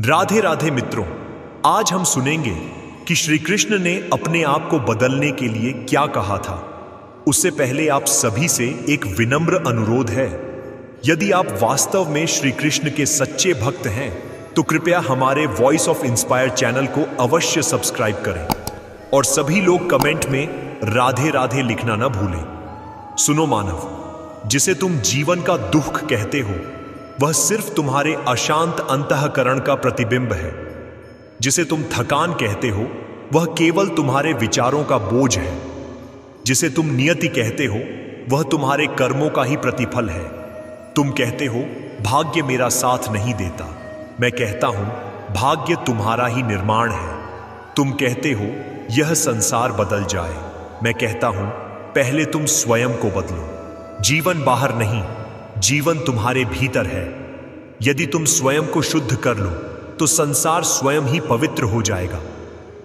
राधे राधे मित्रों, आज हम सुनेंगे कि श्री कृष्ण ने अपने आप को बदलने के लिए क्या कहा था। उससे पहले आप सभी से एक विनम्र अनुरोध है। यदि आप वास्तव में श्री कृष्ण के सच्चे भक्त हैं तो कृपया हमारे वॉइस ऑफ इंस्पायर चैनल को अवश्य सब्सक्राइब करें और सभी लोग कमेंट में राधे राधे लिखना ना भूलें। सुनो मानव, जिसे तुम जीवन का दुख कहते हो वह सिर्फ तुम्हारे अशांत अंतःकरण का प्रतिबिंब है। जिसे तुम थकान कहते हो वह केवल तुम्हारे विचारों का बोझ है। जिसे तुम नियति कहते हो वह तुम्हारे कर्मों का ही प्रतिफल है। तुम कहते हो भाग्य मेरा साथ नहीं देता, मैं कहता हूं भाग्य तुम्हारा ही निर्माण है। तुम कहते हो यह संसार बदल जाए, मैं कहता हूं पहले तुम स्वयं को बदलो। जीवन बाहर नहीं, जीवन तुम्हारे भीतर है। यदि तुम स्वयं को शुद्ध कर लो तो संसार स्वयं ही पवित्र हो जाएगा।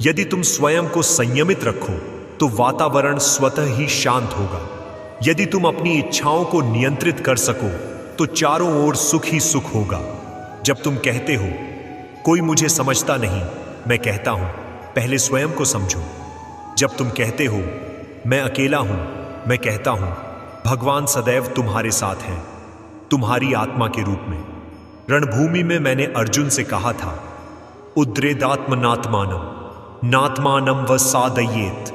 यदि तुम स्वयं को संयमित रखो तो वातावरण स्वतः ही शांत होगा। यदि तुम अपनी इच्छाओं को नियंत्रित कर सको तो चारों ओर सुख ही सुख होगा। जब तुम कहते हो कोई मुझे समझता नहीं, मैं कहता हूं पहले स्वयं को समझो। जब तुम कहते हो मैं अकेला हूं, मैं कहता हूं भगवान सदैव तुम्हारे साथ हैं, तुम्हारी आत्मा के रूप में। रणभूमि में मैंने अर्जुन से कहा था उद्रेदात्मनात्मानम नात्मानम व सादयेत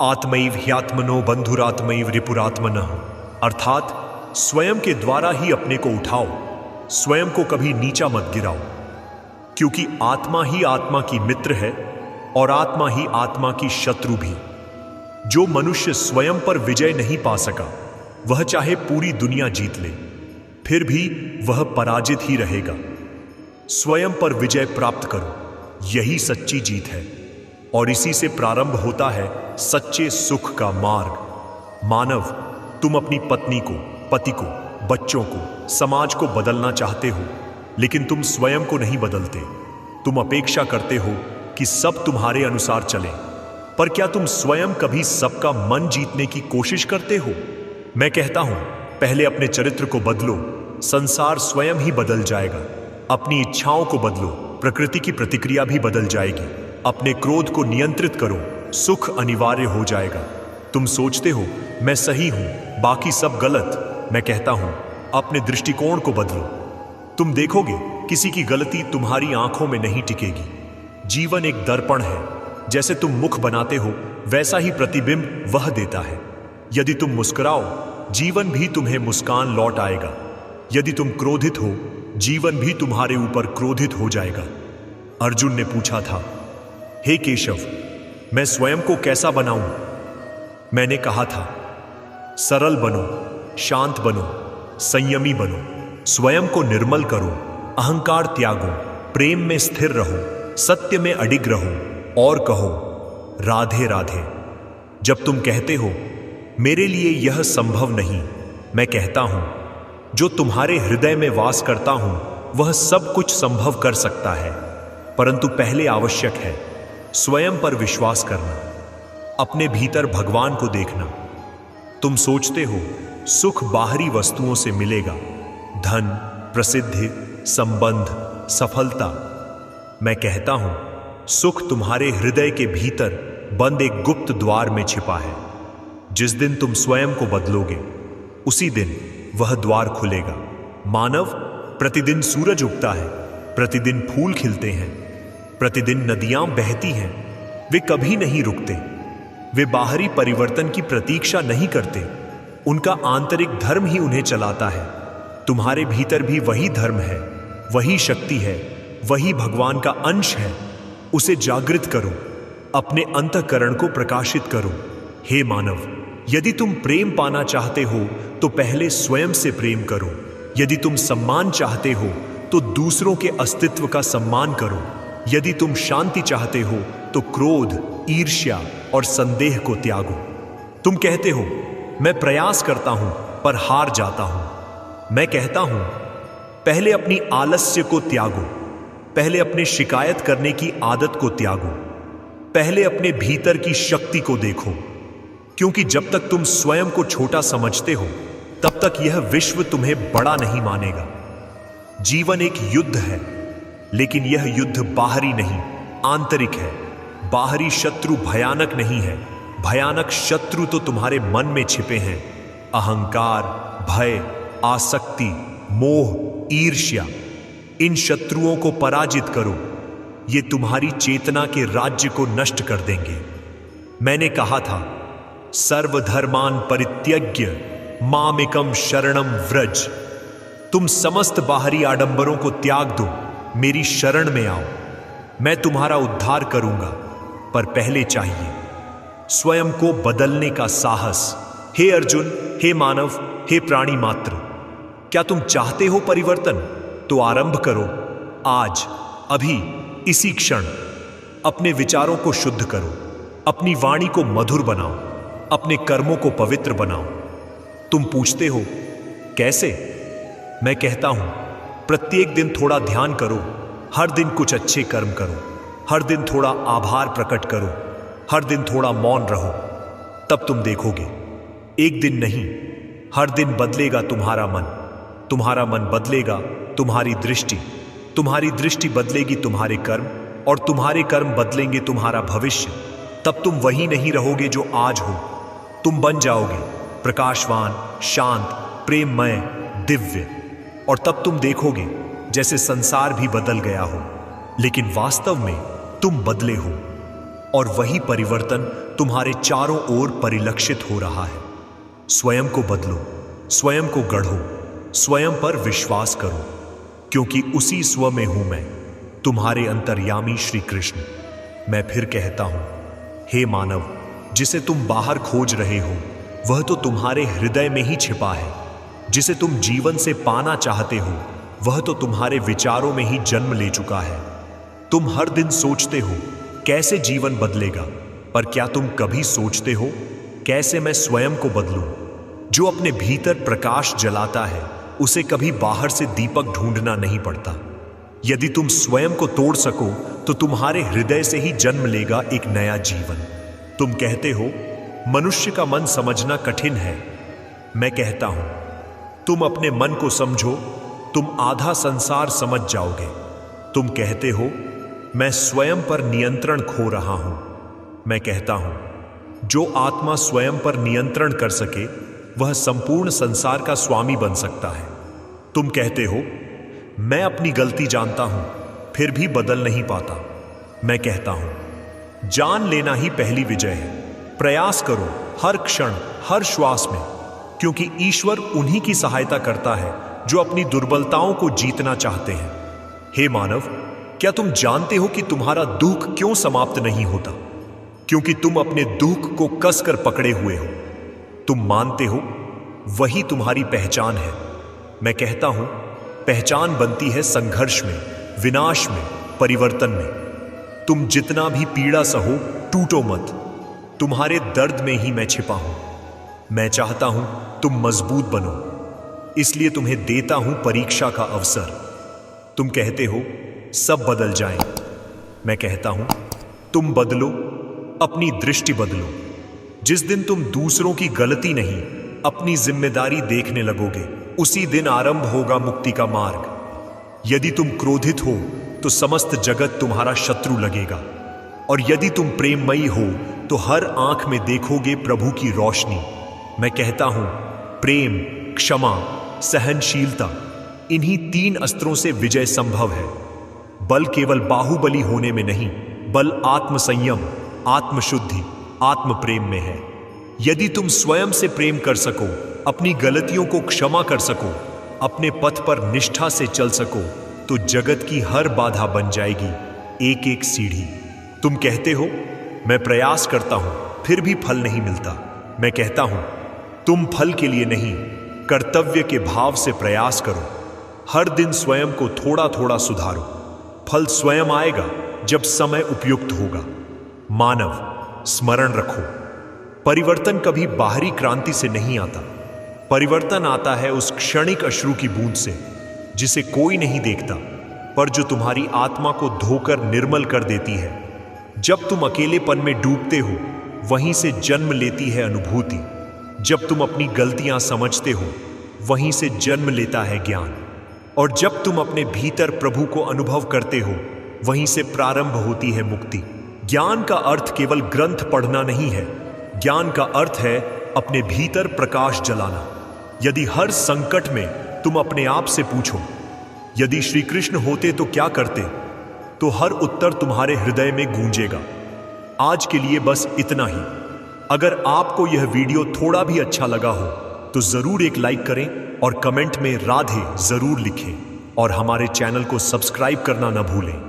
आत्मैव ह्यात्मनो बंधुरात्मैव रिपुरात्मनः। अर्थात स्वयं के द्वारा ही अपने को उठाओ, स्वयं को कभी नीचा मत गिराओ, क्योंकि आत्मा ही आत्मा की मित्र है और आत्मा ही आत्मा की शत्रु भी। जो मनुष्य स्वयं पर विजय नहीं पा सका वह चाहे पूरी दुनिया जीत ले फिर भी वह पराजित ही रहेगा। स्वयं पर विजय प्राप्त करो, यही सच्ची जीत है और इसी से प्रारंभ होता है सच्चे सुख का मार्ग। मानव, तुम अपनी पत्नी को, पति को, बच्चों को, समाज को बदलना चाहते हो, लेकिन तुम स्वयं को नहीं बदलते। तुम अपेक्षा करते हो कि सब तुम्हारे अनुसार चले, पर क्या तुम स्वयं कभी सबका मन जीतने की कोशिश करते हो? मैं कहता हूं पहले अपने चरित्र को बदलो, संसार स्वयं ही बदल जाएगा। अपनी इच्छाओं को बदलो, प्रकृति की प्रतिक्रिया भी बदल जाएगी। अपने क्रोध को नियंत्रित करो, सुख अनिवार्य हो जाएगा। तुम सोचते हो मैं सही हूं, बाकी सब गलत। मैं कहता हूं अपने दृष्टिकोण को बदलो। तुम देखोगे किसी की गलती तुम्हारी आंखों में नहीं टिकेगी। जीवन एक दर्पण है, जैसे तुम मुख बनाते हो वैसा ही प्रतिबिंब वह देता है। यदि तुम मुस्कुराओ जीवन भी तुम्हें मुस्कान लौट आएगा। यदि तुम क्रोधित हो जीवन भी तुम्हारे ऊपर क्रोधित हो जाएगा। अर्जुन ने पूछा था, हे केशव, मैं स्वयं को कैसा बनाऊं? मैंने कहा था सरल बनो, शांत बनो, संयमी बनो, स्वयं को निर्मल करो, अहंकार त्यागो, प्रेम में स्थिर रहो, सत्य में अडिग रहो और कहो राधे राधे। जब तुम कहते हो मेरे लिए यह संभव नहीं, मैं कहता हूं जो तुम्हारे हृदय में वास करता हूं वह सब कुछ संभव कर सकता है, परंतु पहले आवश्यक है स्वयं पर विश्वास करना, अपने भीतर भगवान को देखना। तुम सोचते हो सुख बाहरी वस्तुओं से मिलेगा, धन, प्रसिद्धि, संबंध, सफलता। मैं कहता हूं सुख तुम्हारे हृदय के भीतर बंद एक गुप्त द्वार में छिपा है। जिस दिन तुम स्वयं को बदलोगे उसी दिन वह द्वार खुलेगा। मानव, प्रतिदिन सूरज उगता है, प्रतिदिन फूल खिलते हैं, प्रतिदिन नदियां बहती हैं। वे कभी नहीं रुकते। वे बाहरी परिवर्तन की प्रतीक्षा नहीं करते, उनका आंतरिक धर्म ही उन्हें चलाता है। तुम्हारे भीतर भी वही धर्म है, वही शक्ति है, वही भगवान का अंश है। उसे जागृत करो, अपने अंतःकरण को प्रकाशित करो। हे मानव, यदि तुम प्रेम पाना चाहते हो तो पहले स्वयं से प्रेम करो। यदि तुम सम्मान चाहते हो तो दूसरों के अस्तित्व का सम्मान करो। यदि तुम शांति चाहते हो तो क्रोध, ईर्ष्या और संदेह को त्यागो। तुम कहते हो मैं प्रयास करता हूं पर हार जाता हूं। मैं कहता हूं पहले अपनी आलस्य को त्यागो, पहले अपने शिकायत करने की आदत को त्यागो, पहले अपने भीतर की शक्ति को देखो, क्योंकि जब तक तुम स्वयं को छोटा समझते हो तब तक यह विश्व तुम्हें बड़ा नहीं मानेगा। जीवन एक युद्ध है, लेकिन यह युद्ध बाहरी नहीं, आंतरिक है। बाहरी शत्रु भयानक नहीं है, भयानक शत्रु तो तुम्हारे मन में छिपे हैं। अहंकार, भय, आसक्ति, मोह, ईर्ष्या, इन शत्रुओं को पराजित करो। ये तुम्हारी चेतना के राज्य को नष्ट कर देंगे। मैंने कहा था, सर्वधर्मान परित्यज्य मामेकम शरणम व्रज। तुम समस्त बाहरी आडंबरों को त्याग दो, मेरी शरण में आओ, मैं तुम्हारा उद्धार करूंगा। पर पहले चाहिए स्वयं को बदलने का साहस। हे अर्जुन, हे मानव, हे प्राणी मात्र, क्या तुम चाहते हो परिवर्तन? तो आरंभ करो आज, अभी, इसी क्षण। अपने विचारों को शुद्ध करो, अपनी वाणी को मधुर बनाओ, अपने कर्मों को पवित्र बनाओ। तुम पूछते हो कैसे? मैं कहता हूं, प्रत्येक दिन थोड़ा ध्यान करो, हर दिन कुछ अच्छे कर्म करो, हर दिन थोड़ा आभार प्रकट करो, हर दिन थोड़ा मौन रहो। तब तुम देखोगे, एक दिन नहीं, हर दिन बदलेगा तुम्हारा मन। तुम्हारा मन बदलेगा, तुम्हारी दृष्टि बदलेगी तुम्हारे कर्म, और तुम्हारे कर्म बदलेंगे तुम्हारा भविष्य। तब तुम वही नहीं रहोगे जो आज हो, तुम बन जाओगे प्रकाशवान, शांत, प्रेममय, दिव्य। और तब तुम देखोगे जैसे संसार भी बदल गया हो, लेकिन वास्तव में तुम बदले हो, और वही परिवर्तन तुम्हारे चारों ओर परिलक्षित हो रहा है। स्वयं को बदलो, स्वयं को गढ़ो, स्वयं पर विश्वास करो, क्योंकि उसी स्व में हूं मैं, तुम्हारे अंतर्यामी श्री कृष्ण। मैं फिर कहता हूं, हे मानव, जिसे तुम बाहर खोज रहे हो वह तो तुम्हारे हृदय में ही छिपा है। जिसे तुम जीवन से पाना चाहते हो वह तो तुम्हारे विचारों में ही जन्म ले चुका है। तुम हर दिन सोचते हो कैसे जीवन बदलेगा, पर क्या तुम कभी सोचते हो कैसे मैं स्वयं को बदलूं? जो अपने भीतर प्रकाश जलाता है उसे कभी बाहर से दीपक ढूंढना नहीं पड़ता। यदि तुम स्वयं को तोड़ सको तो तुम्हारे हृदय से ही जन्म लेगा एक नया जीवन। तुम कहते हो मनुष्य का मन समझना कठिन है। मैं कहता हूं, तुम अपने मन को समझो, तुम आधा संसार समझ जाओगे। तुम कहते हो मैं स्वयं पर नियंत्रण खो रहा हूं। मैं कहता हूं, जो आत्मा स्वयं पर नियंत्रण कर सके वह संपूर्ण संसार का स्वामी बन सकता है। तुम कहते हो मैं अपनी गलती जानता हूं फिर भी बदल नहीं पाता। मैं कहता हूं, जान लेना ही पहली विजय है। प्रयास करो हर क्षण, हर श्वास में, क्योंकि ईश्वर उन्हीं की सहायता करता है जो अपनी दुर्बलताओं को जीतना चाहते हैं। हे मानव, क्या तुम जानते हो कि तुम्हारा दुख क्यों समाप्त नहीं होता? क्योंकि तुम अपने दुख को कसकर पकड़े हुए हो। तुम मानते हो वही तुम्हारी पहचान है। मैं कहता हूं, पहचान बनती है संघर्ष में, विनाश में, परिवर्तन में। तुम जितना भी पीड़ा सहो, टूटो मत। तुम्हारे दर्द में ही मैं छिपा हूं। मैं चाहता हूं तुम मजबूत बनो, इसलिए तुम्हें देता हूं परीक्षा का अवसर। तुम कहते हो सब बदल जाए। मैं कहता हूं तुम बदलो, अपनी दृष्टि बदलो। जिस दिन तुम दूसरों की गलती नहीं अपनी जिम्मेदारी देखने लगोगे, उसी दिन आरंभ होगा मुक्ति का मार्ग। यदि तुम क्रोधित हो तो समस्त जगत तुम्हारा शत्रु लगेगा, और यदि तुम प्रेममयी हो तो हर आंख में देखोगे प्रभु की रोशनी। मैं कहता हूं प्रेम, क्षमा, सहनशीलता, इन्हीं 3 अस्त्रों से विजय संभव है। बल केवल बाहुबली होने में नहीं, बल आत्मसंयम, आत्मशुद्धि, आत्म प्रेम में है। यदि तुम स्वयं से प्रेम कर सको, अपनी गलतियों को क्षमा कर सको, अपने पथ पर निष्ठा से चल सको, तो जगत की हर बाधा बन जाएगी एक एक सीढ़ी। तुम कहते हो मैं प्रयास करता हूं फिर भी फल नहीं मिलता। मैं कहता हूं तुम फल के लिए नहीं, कर्तव्य के भाव से प्रयास करो। हर दिन स्वयं को थोड़ा थोड़ा सुधारो। फल स्वयं आएगा जब समय उपयुक्त होगा। मानव, स्मरण रखो, परिवर्तन कभी बाहरी क्रांति से नहीं आता। परिवर्तन आता है उस क्षणिक अश्रु की बूंद से जिसे कोई नहीं देखता, पर जो तुम्हारी आत्मा को धोकर निर्मल कर देती है। जब तुम अकेलेपन में डूबते हो, वहीं से जन्म लेती है अनुभूति। जब तुम अपनी गलतियां समझते हो, वहीं से जन्म लेता है ज्ञान। और जब तुम अपने भीतर प्रभु को अनुभव करते हो, वहीं से प्रारंभ होती है मुक्ति। ज्ञान का अर्थ केवल ग्रंथ पढ़ना नहीं है, ज्ञान का अर्थ है अपने भीतर प्रकाश जलाना। यदि हर संकट में तुम अपने आप से पूछो, यदि श्री कृष्ण होते तो क्या करते, तो हर उत्तर तुम्हारे हृदय में गूंजेगा। आज के लिए बस इतना ही। अगर आपको यह वीडियो थोड़ा भी अच्छा लगा हो तो जरूर एक लाइक करें और कमेंट में राधे जरूर लिखें और हमारे चैनल को सब्सक्राइब करना न भूलें।